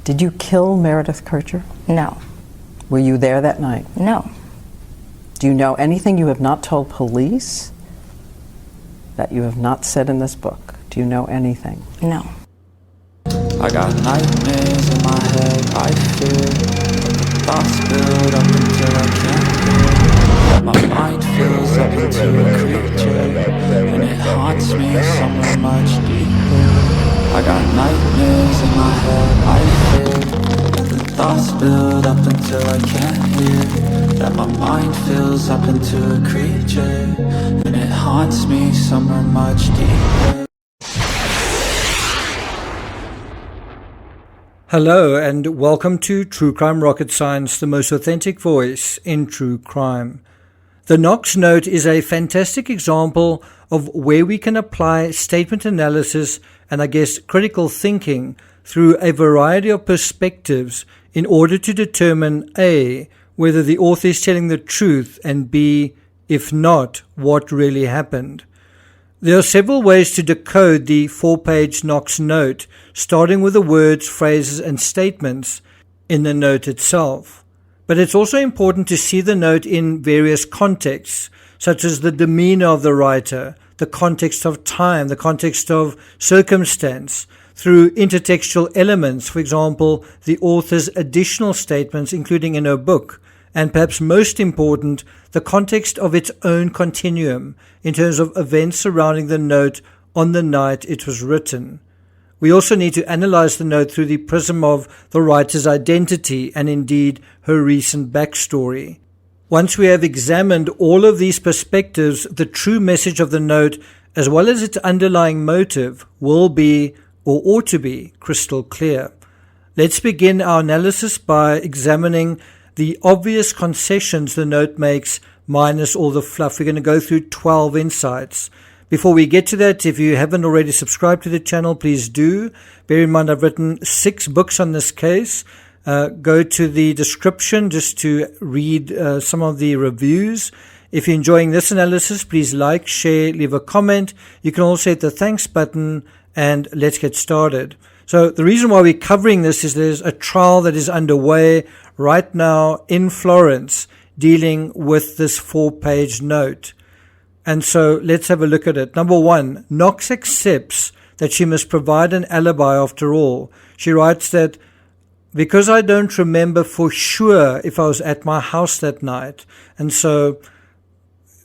Did you kill Meredith Kircher? No. Were you there that night? No. Do you know anything you have not told police that you have not said in this book? Do you know anything? No. I got nightmares in my head, I fear thoughts build up until I can't hear. That my mind fills up into a creature, and it haunts me somewhere much deeper. I got nightmares in my head, I fear the thoughts build up until I can't hear. That my mind fills up into a creature, and it haunts me somewhere much deeper. Hello and welcome to True Crime Rocket Science, the most authentic voice in true crime. The Knox Note is a fantastic example of where we can apply statement analysis and critical thinking through a variety of perspectives in order to determine A, whether the author is telling the truth, and B, if not, what really happened. There are several ways to decode the 4-page Knox Note, starting with the words, phrases, and statements in the note itself. But it's also important to see the note in various contexts, such as the demeanor of the writer, the context of time, the context of circumstance, through intertextual elements, for example, the author's additional statements, including in her book, and perhaps most important, the context of its own continuum in terms of events surrounding the note on the night it was written. We also need to analyze the note through the prism of the writer's identity and indeed her recent backstory. Once we have examined all of these perspectives, the true message of the note, as well as its underlying motive, will be, or ought to be, crystal clear. Let's begin our analysis by examining the obvious concessions the note makes minus all the fluff. We're going to go through 12 insights. Before we get to that, if you haven't already subscribed to the channel, please do. Bear in mind I've written 6 books on this case. Go to the description just to read some of the reviews. If you're enjoying this analysis, please like, share, leave a comment. You can also hit the thanks button, and let's get started. So the reason why we're covering this is there's a trial that is underway right now in Florence dealing with this 4-page note. And so let's have a look at it. Number 1, Knox accepts that she must provide an alibi after all. She writes that, because I don't remember for sure if I was at my house that night. And so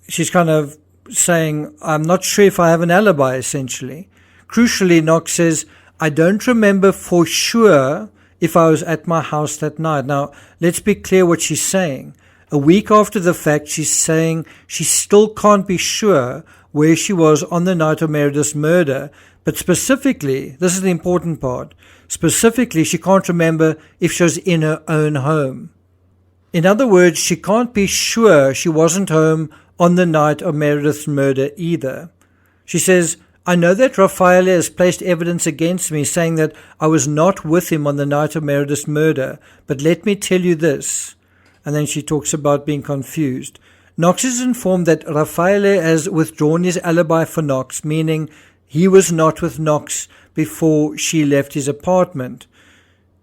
she's kind of saying, I'm not sure if I have an alibi, essentially. Crucially, Knox says, I don't remember for sure if I was at my house that night. Now, let's be clear what she's saying. A week after the fact, she's saying she still can't be sure where she was on the night of Meredith's murder. But specifically, this is the important part, specifically, she can't remember if she was in her own home. In other words, she can't be sure she wasn't home on the night of Meredith's murder either. She says, I know that Rafael has placed evidence against me saying that I was not with him on the night of Meredith's murder, but let me tell you this. And then she talks about being confused. Knox is informed that Rafael has withdrawn his alibi for Knox, meaning he was not with Knox before she left his apartment.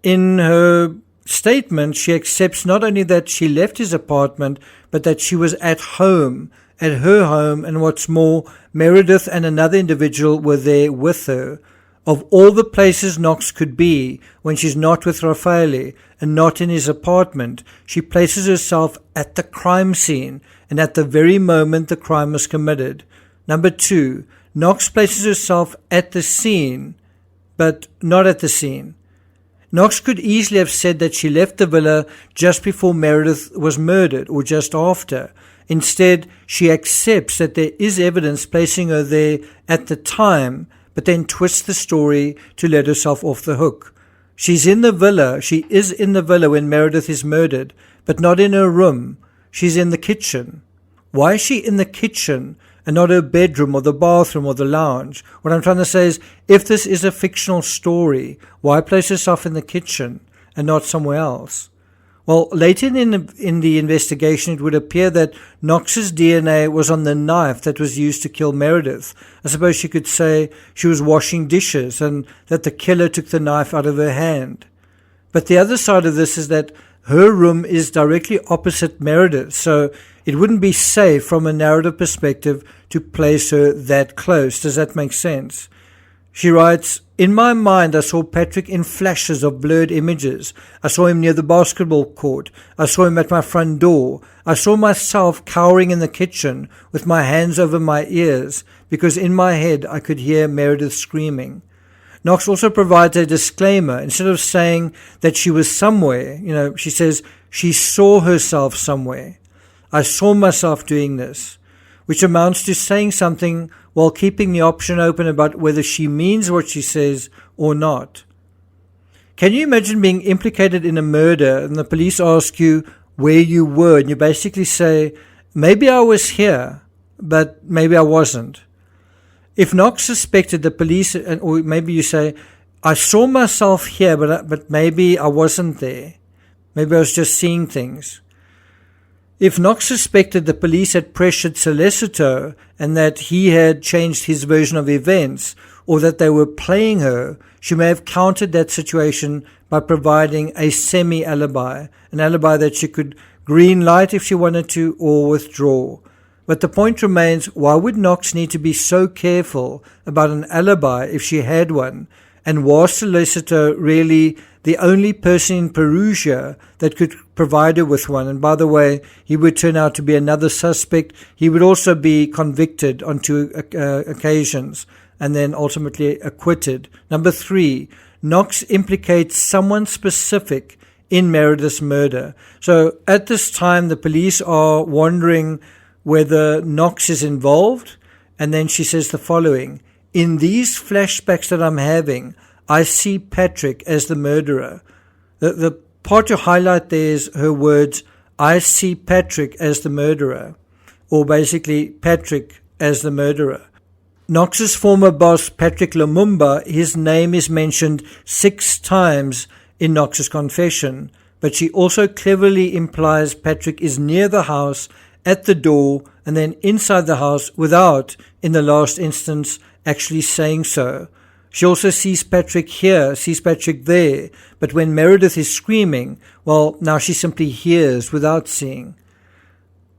In her statement, she accepts not only that she left his apartment, but that she was at home, at her home, and what's more, Meredith and another individual were there with her. Of all the places Knox could be when she's not with Rafael and not in his apartment, she places herself at the crime scene and at the very moment the crime was committed. Number 2, Knox places herself at the scene, but not at the scene. Knox could easily have said that she left the villa just before Meredith was murdered or just after. Instead, she accepts that there is evidence placing her there at the time, but then twists the story to let herself off the hook. She is in the villa when Meredith is murdered, but not in her room. She's in the kitchen. Why is she in the kitchen and not her bedroom or the bathroom or the lounge? What I'm trying to say is, if this is a fictional story, why place herself in the kitchen and not somewhere else? Well, later in the investigation, it would appear that Knox's DNA was on the knife that was used to kill Meredith. I suppose she could say she was washing dishes and that the killer took the knife out of her hand. But the other side of this is that her room is directly opposite Meredith, so it wouldn't be safe from a narrative perspective to place her that close. Does that make sense? She writes, "In my mind, I saw Patrick in flashes of blurred images. I saw him near the basketball court. I saw him at my front door. I saw myself cowering in the kitchen with my hands over my ears because in my head I could hear Meredith screaming." Knox also provides a disclaimer. Instead of saying that she was somewhere, she says she saw herself somewhere. I saw myself doing this, which amounts to saying something while keeping the option open about whether she means what she says or not. Can you imagine being implicated in a murder and the police ask you where you were and you basically say, maybe I was here, but maybe I wasn't? If Knox suspected the police, or maybe you say, I saw myself here, but maybe I wasn't there. Maybe I was just seeing things. If Knox suspected the police had pressured Sollecito and that he had changed his version of events, or that they were playing her, she may have countered that situation by providing a semi-alibi, an alibi that she could green light if she wanted to or withdraw. But the point remains, why would Knox need to be so careful about an alibi if she had one? And was Sollecito really the only person in Perugia that could provide her with one? And by the way, he would turn out to be another suspect. He would also be convicted on 2 occasions and then ultimately acquitted. Number 3, Knox implicates someone specific in Meredith's murder. So at this time, the police are wondering whether Knox is involved. And then she says the following: in these flashbacks that I'm having, I see Patrick as the murderer. The part to highlight there is her words, I see Patrick as the murderer, or basically Patrick as the murderer. Knox's former boss, Patrick Lumumba, his name is mentioned 6 times in Knox's confession, but she also cleverly implies Patrick is near the house, at the door, and then inside the house without, in the last instance, actually saying so. She also sees Patrick here, sees Patrick there, but when Meredith is screaming, well, now she simply hears without seeing.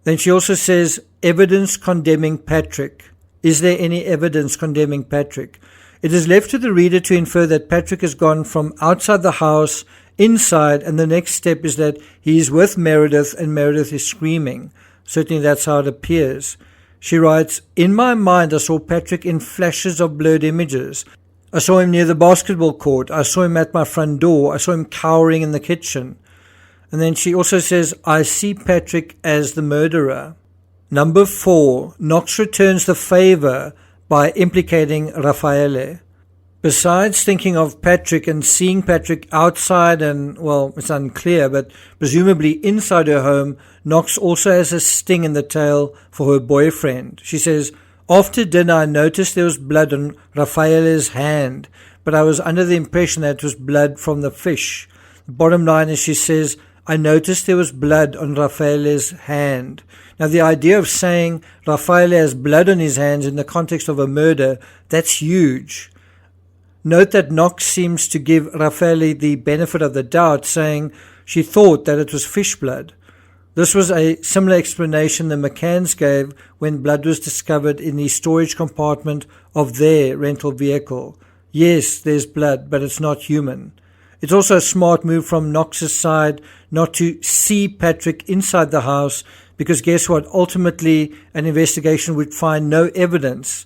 Then she also says, evidence condemning Patrick. Is there any evidence condemning Patrick? It is left to the reader to infer that Patrick has gone from outside the house, inside, and the next step is that he is with Meredith and Meredith is screaming. Certainly that's how it appears. She writes, in my mind I saw Patrick in flashes of blurred images. I saw him near the basketball court. I saw him at my front door. I saw him cowering in the kitchen. And then she also says, I see Patrick as the murderer. Number 4, Knox returns the favor by implicating Rafael. Besides thinking of Patrick and seeing Patrick outside and, well, it's unclear, but presumably inside her home, Knox also has a sting in the tail for her boyfriend. She says, after dinner I noticed there was blood on Rafael's hand, but I was under the impression that it was blood from the fish. The bottom line is she says, I noticed there was blood on Rafael's hand. Now the idea of saying Rafael has blood on his hands in the context of a murder, that's huge. Note that Knox seems to give Rafael the benefit of the doubt, saying she thought that it was fish blood. This was a similar explanation the McCanns gave when blood was discovered in the storage compartment of their rental vehicle. Yes, there's blood, but it's not human. It's also a smart move from Knox's side not to see Patrick inside the house, because guess what? Ultimately, an investigation would find no evidence.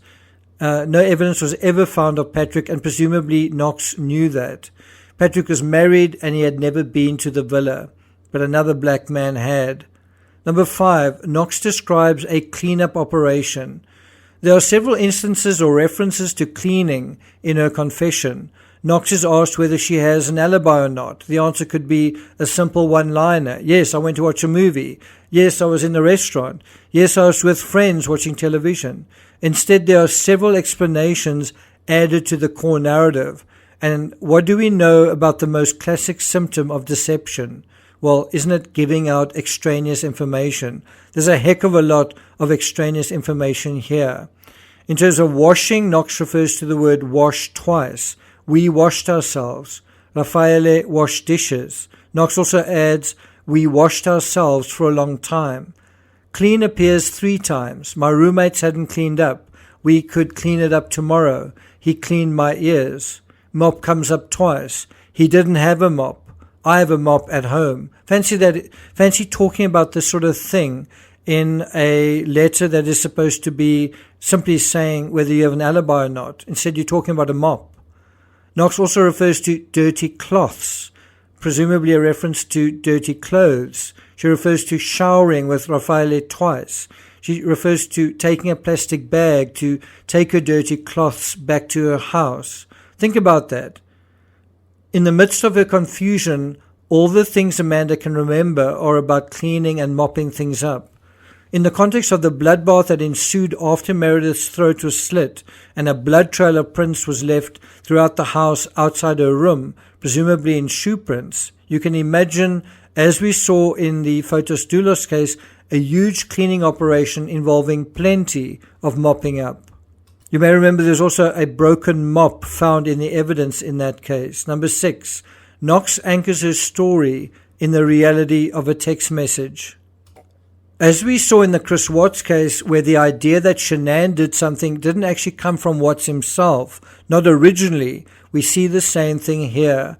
No evidence was ever found of Patrick, and presumably Knox knew that. Patrick was married and he had never been to the villa, but another black man had. Number 5, Knox describes a cleanup operation. There are several instances or references to cleaning in her confession. Knox is asked whether she has an alibi or not. The answer could be a simple one-liner. Yes, I went to watch a movie. Yes, I was in a restaurant. Yes, I was with friends watching television. Instead, there are several explanations added to the core narrative. And what do we know about the most classic symptom of deception? Well, isn't it giving out extraneous information? There's a heck of a lot of extraneous information here. In terms of washing, Knox refers to the word wash twice. We washed ourselves. Rafael washed dishes. Knox also adds, we washed ourselves for a long time. Clean appears 3 times. My roommates hadn't cleaned up. We could clean it up tomorrow. He cleaned my ears. Mop comes up twice. He didn't have a mop. I have a mop at home. Fancy talking about this sort of thing in a letter that is supposed to be simply saying whether you have an alibi or not. Instead, you're talking about a mop. Knox also refers to dirty cloths, presumably a reference to dirty clothes. She refers to showering with Rafael twice. She refers to taking a plastic bag to take her dirty cloths back to her house. Think about that. In the midst of her confusion, all the things Amanda can remember are about cleaning and mopping things up. In the context of the bloodbath that ensued after Meredith's throat was slit and a blood trail of prints was left throughout the house outside her room, presumably in shoe prints, you can imagine, as we saw in the Photos Doulos case, a huge cleaning operation involving plenty of mopping up. You may remember there's also a broken mop found in the evidence in that case. Number 6, Knox anchors her story in the reality of a text message. As we saw in the Chris Watts case, where the idea that Shanann did something didn't actually come from Watts himself, not originally, we see the same thing here.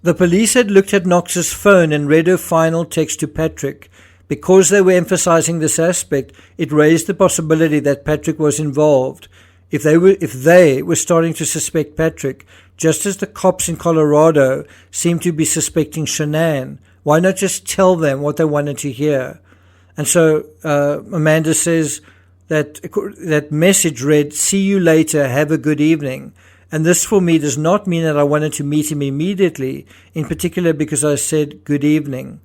The police had looked at Knox's phone and read her final text to Patrick. Because they were emphasizing this aspect, it raised the possibility that Patrick was involved. If they were starting to suspect Patrick, just as the cops in Colorado seemed to be suspecting Shanann, why not just tell them what they wanted to hear? And so Amanda says that message read, "See you later, have a good evening." And this for me does not mean that I wanted to meet him immediately, in particular because I said good evening.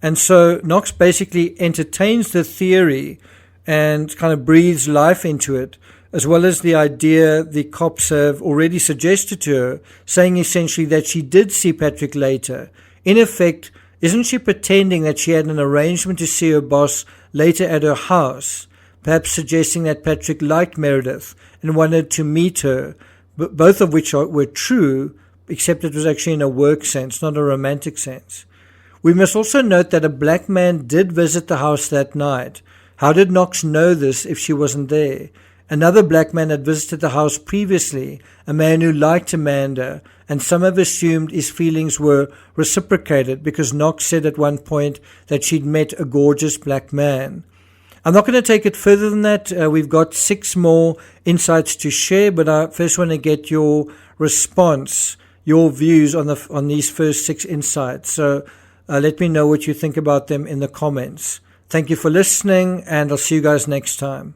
And so Knox basically entertains the theory and kind of breathes life into it, as well as the idea the cops have already suggested to her, saying essentially that she did see Patrick later. In effect, isn't she pretending that she had an arrangement to see her boss later at her house, perhaps suggesting that Patrick liked Meredith and wanted to meet her, both of which were true, except it was actually in a work sense, not a romantic sense. We must also note that a black man did visit the house that night. How did Knox know this if she wasn't there? Another black man had visited the house previously, a man who liked Amanda, and some have assumed his feelings were reciprocated because Knox said at one point that she'd met a gorgeous black man. I'm not going to take it further than that. We've got 6 more insights to share, but I first want to get your response, your views on these first 6 insights. So let me know what you think about them in the comments. Thank you for listening, and I'll see you guys next time.